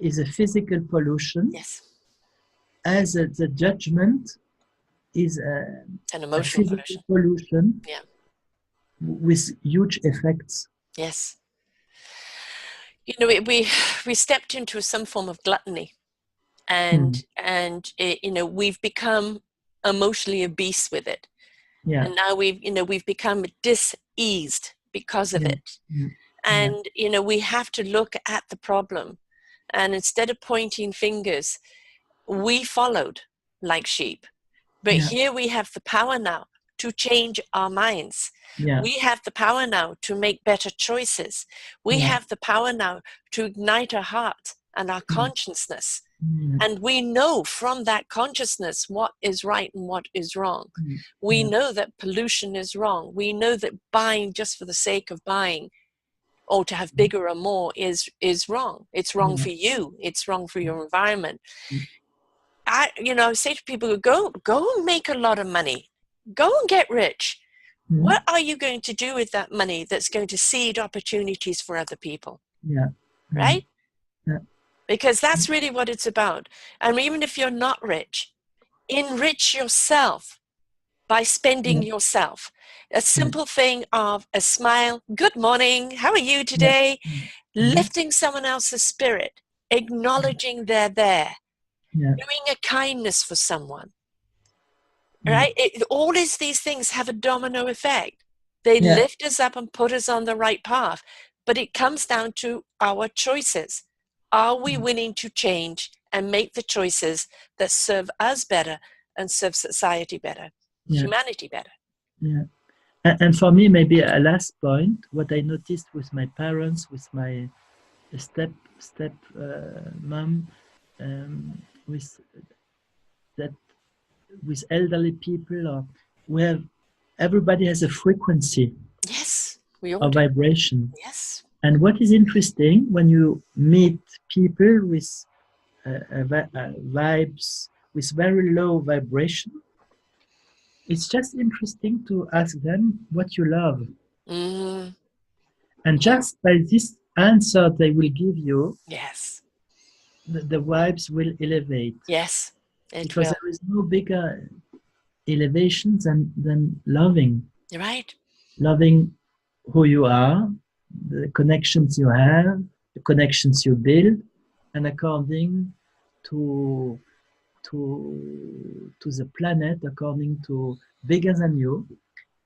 is a physical pollution, Yes. as the judgment is An a emotional physical pollution. pollution Yeah. with huge effects. Yes. You know, we stepped into some form of gluttony, Hmm. and it, you know, we've become emotionally obese with it, Yeah, and now we've become diseased because of yeah, it. mm, yeah, And we have to look at the problem, and instead of pointing fingers, we followed like sheep. But yeah, here we have the power now to change our minds. yeah, We have the power now to make better choices. We yeah, have the power now to ignite our heart and our mm, consciousness. mm, And we know from that consciousness what is right and what is wrong. mm, We yeah, know that pollution is wrong. We know that buying just for the sake of buying or to have mm, bigger or more is wrong. It's wrong yeah, for you. It's wrong for mm, your environment. mm, I say to people, go and make a lot of money. Go and get rich. mm, What are you going to do with that money that's going to seed opportunities for other people, yeah, yeah, right? yeah, Because that's really what it's about. And even if you're not rich, enrich yourself by spending yeah, yourself. A yeah, simple thing of a smile, good morning, how are you yeah, today? mm, mhm, Lifting someone else's spirit, acknowledging they're there, yeah, doing a kindness for someone, yeah, right? All these things have a domino effect. They yeah, lift us up and put us on the right path. But it comes down to our choices. Are we mm, willing to change and make the choices that serve us better and serve society better, yeah, humanity better? yeah. And for me, maybe a last point, what I noticed with my parents, with my step mom, with that with elderly people, or where everybody has a frequency Yes, we all or do. vibration. Yes. And what is interesting when you meet people with vibes with very low vibration, it's just interesting to ask them what you love. Mm-hmm. And just by this answer they will give you, Yes. the vibes will elevate. Yes, it Because will. there is no bigger elevation than loving. You're right. Loving who you are, the connections you have, the connections you build, and according to to the planet, according to bigger than you.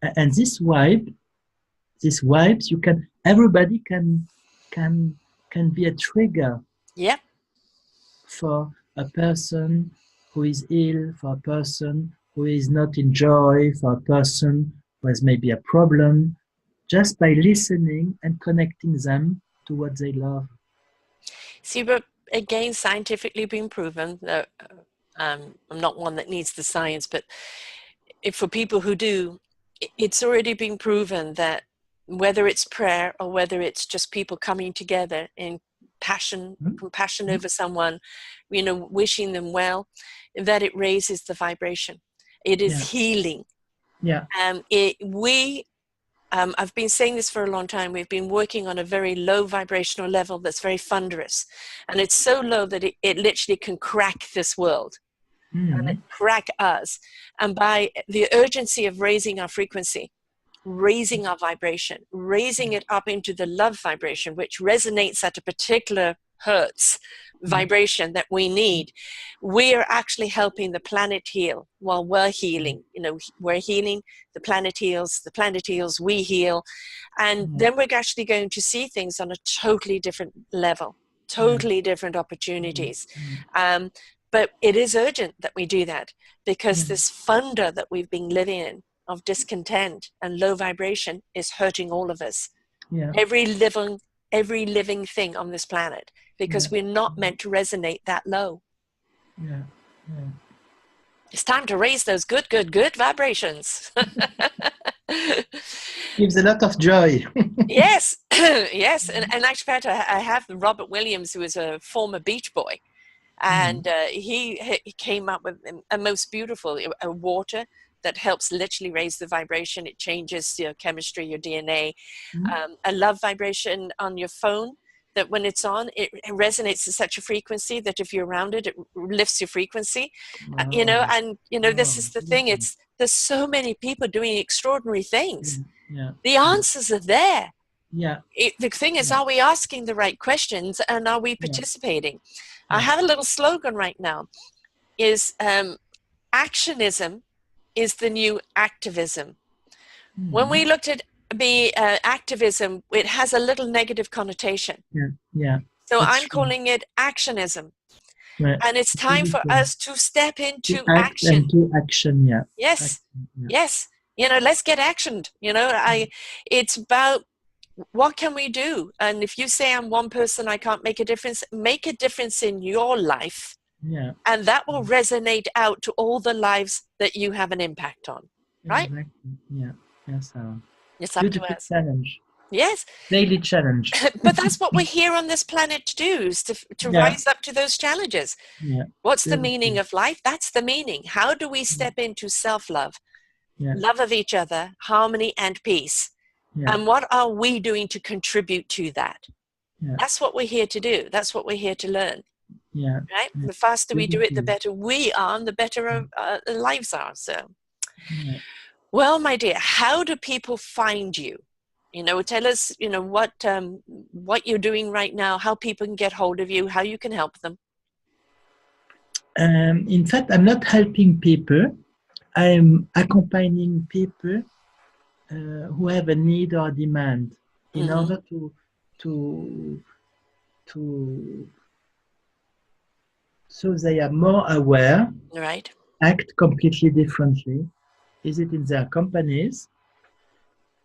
And this vibes, you can everybody can can be a trigger Yep. for a person who is ill, for a person who is not in joy, for a person who has maybe a problem, just by listening and connecting them to what they love. See, but again, scientifically been proven that I'm not one that needs the science, but if for people who do, it's already been proven that whether it's prayer or whether it's just people coming together in passion or compassion Mm, over someone, wishing them well, that it raises the vibration. It yeah, is healing. yeah, I've been saying this for a long time. We've been working on a very low vibrational level that's very thunderous. And it's so low that it literally can crack this world and it mm, crack us. And by the urgency of raising our frequency, raising our vibration, raising it up into the love vibration, which resonates at a particular hertz vibration that we need, we're actually helping the planet heal while we're healing. You know, we're healing, the planet heals, we heal. And then we're actually going to see things on a totally different level, totally different opportunities. But it is urgent that we do that, because this thunder that we've been living in of discontent and low vibration is hurting all of us. Every living thing on this planet, because we're not meant to resonate that low. It's time to raise those good vibrations. Gives a lot of joy. Yes, yes. And actually, I have Robert Williams, who is a former Beach Boy, and he came up with a most beautiful water that helps literally raise the vibration. It changes your chemistry, your DNA. A love vibration on your phone, that when it's on, it resonates at such a frequency that if you're around it, it lifts your frequency. You know, and you know, this is the thing. There's so many people doing extraordinary things. The answers are there. The thing is, are we asking the right questions, and are we participating? I have a little slogan right now, is actionism is the new activism. When we looked at the activism, it has a little negative connotation. So I'm calling it actionism. And it's time for us to step into action. Yes, yes. You know, let's get actioned. You know, it's about, what can we do? And if you say I'm one person, I can't make a difference in your life. And that will resonate out to all the lives that you have an impact on. Right? Yes, it's up to us. Challenge. Yes. Daily challenge. But that's what we're here on this planet to do, is to rise up to those challenges. What's the meaning of life? That's the meaning. How do we step into self-love, love of each other, harmony and peace? And what are we doing to contribute to that? That's what we're here to do. That's what we're here to learn. Right? The faster we do it, the better we are, and the better our lives are. So, well, my dear, how do people find you? You know, tell us, you know, what you're doing right now, how people can get hold of you, how you can help them. In fact, I'm not helping people. I'm accompanying people who have a need or demand in order to so they are more aware, act completely differently. Is it in their companies?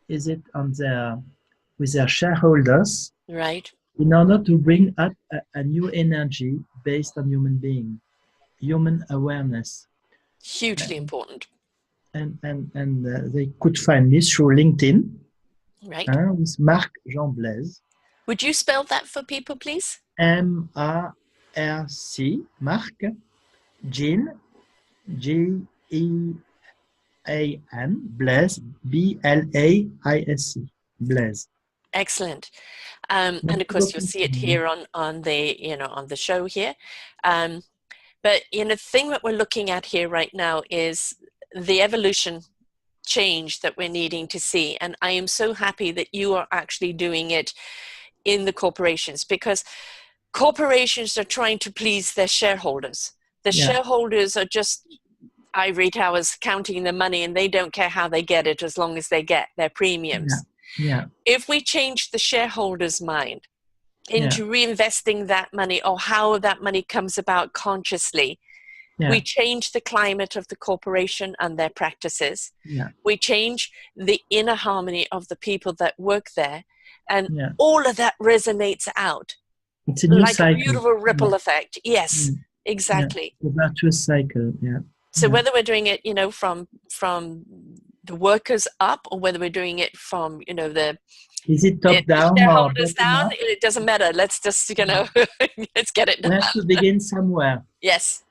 Is it on with their shareholders? In order to bring up a new energy based on human awareness. Hugely important. And they could find me through LinkedIn. With Marc Jean Blaise. Would you spell that for people, please? M-A-R-C, Marc, Jean, G-E-A-N, Blaise, B-L-A-I-S-E, Blaise. Excellent. And of course, you'll see it here on the show here. But the thing that we're looking at here right now is the evolution change that we're needing to see. And I am so happy that you are actually doing it in the corporations, because corporations are trying to please their shareholders. The shareholders are just ivory towers counting the money, and they don't care how they get it as long as they get their premiums. If we change the shareholders' mind into reinvesting that money, or how that money comes about consciously, we change the climate of the corporation and their practices. We change the inner harmony of the people that work there, and all of that resonates out. It's a new like cycle. A beautiful ripple effect. Yes, exactly. The virtuous cycle. So whether we're doing it, from the workers up, or whether we're doing it from, is it top down shareholders down? It doesn't matter. Let's just, let's get it done. We have to begin somewhere. Yes.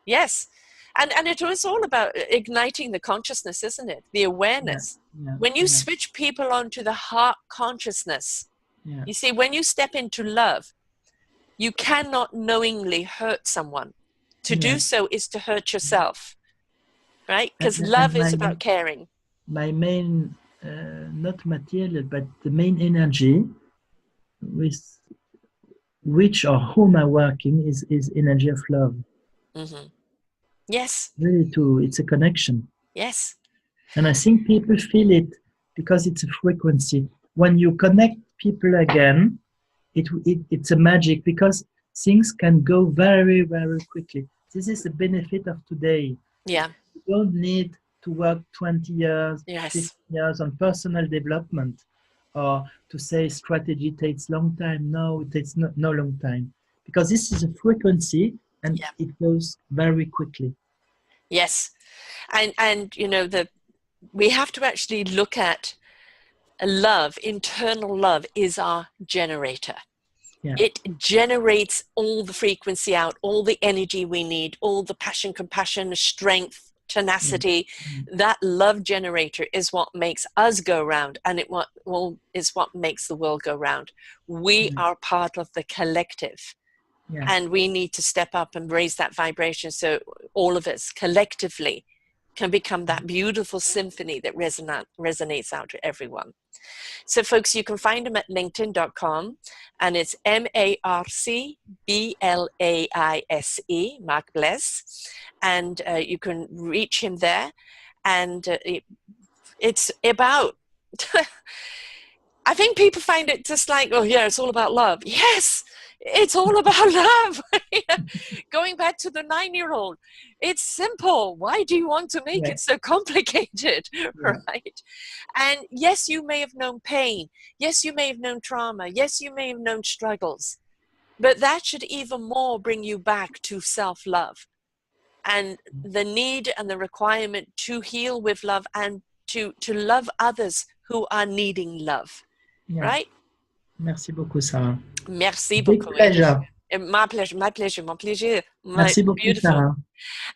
And it was all about igniting the consciousness, isn't it? The awareness. When you switch people onto the heart consciousness, you see, when you step into love, you cannot knowingly hurt someone. To do so is to hurt yourself, right? Because love is about caring. My main, not material, but the main energy with which or whom I'm working is energy of love. Mm-hmm. Yes. Really, it's a connection. Yes. And I think people feel it because it's a frequency. When you connect people again, it's a magic because things can go very, very quickly. This is the benefit of today. Yeah. You don't need to work 20 years, Yes. 50 years on personal development or to say strategy takes long time. No, it takes no long time because this is a frequency and it goes very quickly. Yes. And you know, we have to actually look at love. Internal love is our generator. Yeah. It generates all the frequency out, all the energy we need, all the passion, compassion, strength, tenacity. That love generator is what makes us go round, and is what makes the world go round. We are part of the collective. And we need to step up and raise that vibration so all of us collectively can become that beautiful symphony that resonates out to everyone. So folks, you can find him at linkedin.com, and it's MarcBlaise, Marc Blaise, and you can reach him there. And it's about I think people find it just like, oh yeah, it's all about love. Yes, it's all about love. Going back to the 9-year-old, it's simple. Why do you want to make it so complicated, right? And yes, you may have known pain. Yes, you may have known trauma. Yes, you may have known struggles. But that should even more bring you back to self-love and the need and the requirement to heal with love and to love others who are needing love. Right? Merci beaucoup, Sarah. Merci Big beaucoup. pleasure. My pleasure, my pleasure, mon plaisir. Merci beaucoup, beautiful. Sarah.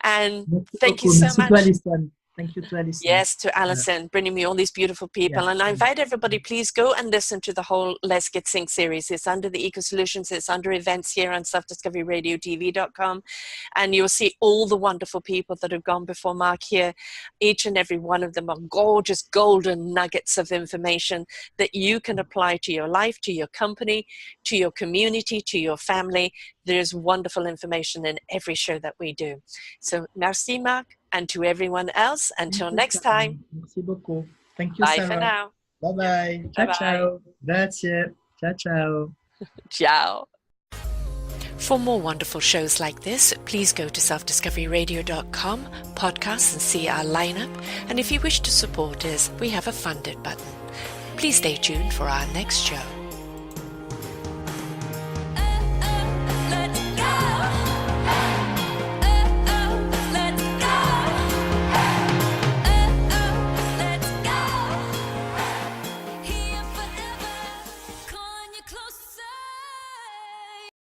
And Merci thank beaucoup. you so Merci much. to Alison. Thank you to Alison. Yes, to Alison, bringing me all these beautiful people. And I invite everybody, please go and listen to the whole Let's Get Sync series. It's under the Eco Solutions. It's under events here on selfdiscoveryradiotv.com. And you'll see all the wonderful people that have gone before Marc here. Each and every one of them are gorgeous golden nuggets of information that you can apply to your life, to your company, to your community, to your family. There's wonderful information in every show that we do. So merci, Marc. And to everyone else, until next time. Merci beaucoup. Thank you, Bye Sarah. for now. Bye-bye. Ciao, ciao. Grazie. Ciao, ciao. Ciao. For more wonderful shows like this, please go to selfdiscoveryradio.com, podcasts, and see our lineup. And if you wish to support us, we have a funded button. Please stay tuned for our next show.